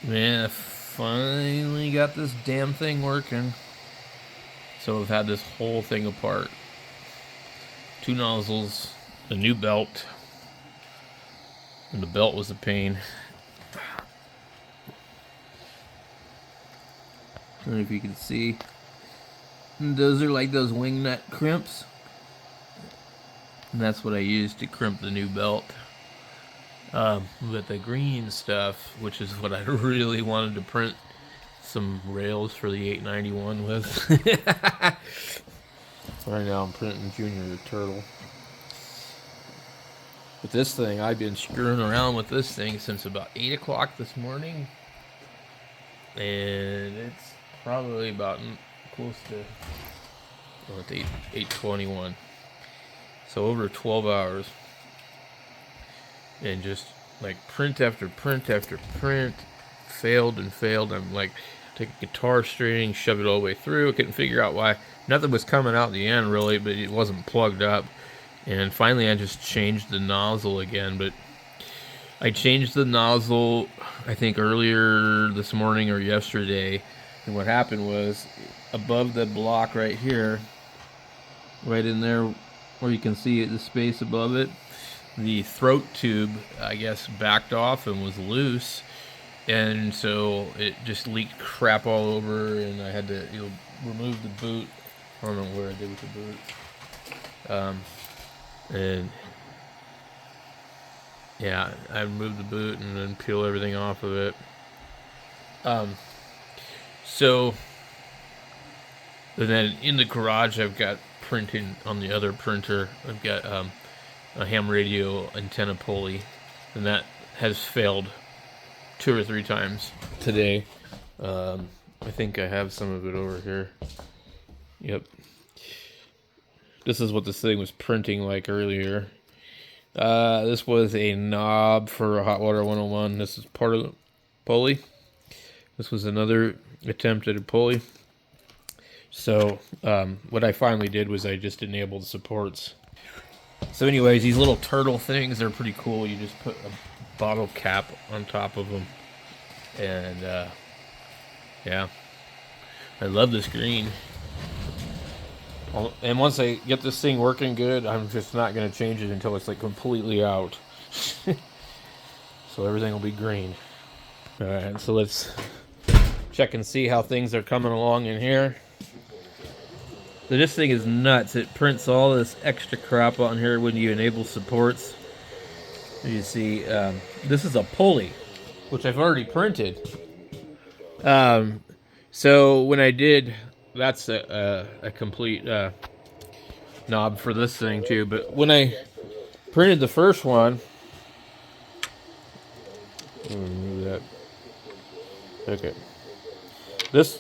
Man, I finally got this damn thing working. So I've had this whole thing apart. 2 nozzles, a new belt, and the belt was a pain. I don't know if you can see. And those are like those wing nut crimps. And that's what I used to crimp the new belt. But the green stuff, which is what I really wanted to print some rails for the 891 with. Right now I'm printing Junior the Turtle. But this thing, I've been screwing around with this thing since about 8 o'clock this morning. And it's probably about close to, well, it's 8:21. So over 12 hours. And just like print after print after print, failed and failed. I'm like, take a guitar string, shove it all the way through. I couldn't figure out why. Nothing was coming out in the end really, but it wasn't plugged up. And finally I just changed the nozzle again, but I changed the nozzle I think earlier this morning or yesterday. And what happened was above the block right here, right in there where you can see the space above it, the throat tube, I guess, backed off and was loose, and so it just leaked crap all over, and I had to remove the boot. I don't know where I did with the boot. And yeah, I removed the boot and then peel everything off of it. So, and then in the garage, I've got printing on the other printer. I've got a ham radio antenna pulley, and that has failed 2 or 3 times today. I think I have some of it over here. Yep. This is what this thing was printing like earlier. This was a knob for a Hot Water 101. This is part of the pulley. This was another attempt at a pulley. So what I finally did was I just enabled supports. So anyways, these little turtle things are pretty cool. You just put a bottle cap on top of them. And yeah, I love this green. And once I get this thing working good, I'm just not going to change it until it's like completely out. So everything will be green. Alright, so let's check and see how things are coming along in here. So this thing is nuts. It prints all this extra crap on here when you enable supports. You see, this is a pulley, which I've already printed. So when I did, that's a complete knob for this thing too. But when I printed the first one, remove that. Okay. This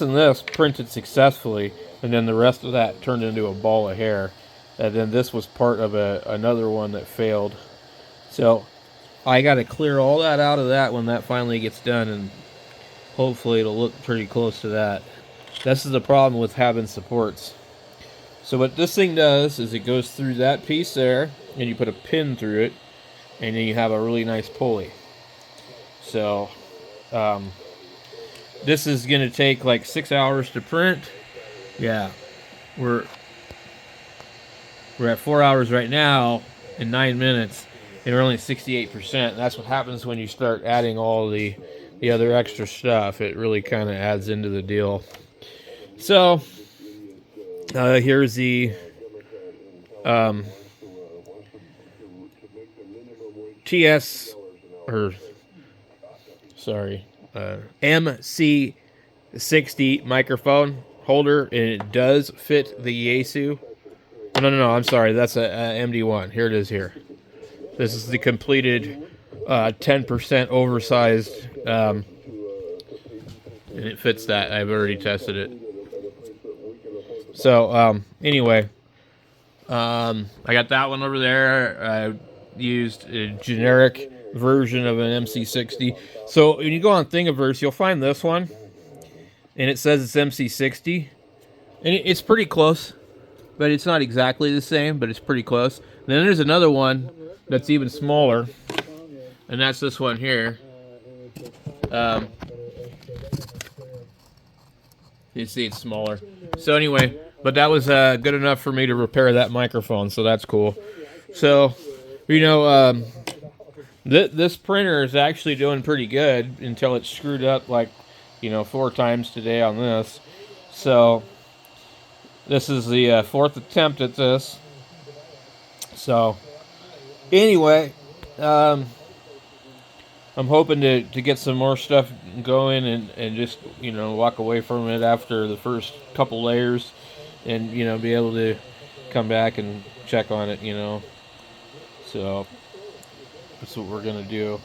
and this printed successfully, and then the rest of that turned into a ball of hair. And then this was part of another one that failed. So I got to clear all that out of that when that finally gets done, and hopefully it'll look pretty close to that. This is the problem with having supports. So what this thing does is it goes through that piece there, and you put a pin through it, and then you have a really nice pulley. So this is going to take like 6 hours to print. Yeah, we're at 4 hours right now in 9 minutes, and we're only 68%. That's what happens when you start adding all the other extra stuff. It really kind of adds into the deal. So here's the TS, or sorry, MC60 microphone holder, and it does fit the Yaesu. No, I'm sorry, that's a MD1. Here it is here. This is the completed 10% oversized, and it fits that. I've already tested it. So anyway, I got that one over there. I used a generic version of an MC60. So when you go on Thingiverse, you'll find this one, and it says it's MC60, and it's pretty close, but it's not exactly the same, but it's pretty close. And then there's another one that's even smaller, and that's this one here. You see it's smaller. So anyway, but that was good enough for me to repair that microphone, so that's cool. So, this printer is actually doing pretty good until it screwed up like, 4 times today on this. So, this is the fourth attempt at this. So, anyway, I'm hoping to get some more stuff going and just, walk away from it after the first couple layers and, be able to come back and check on it, So, that's what we're going to do.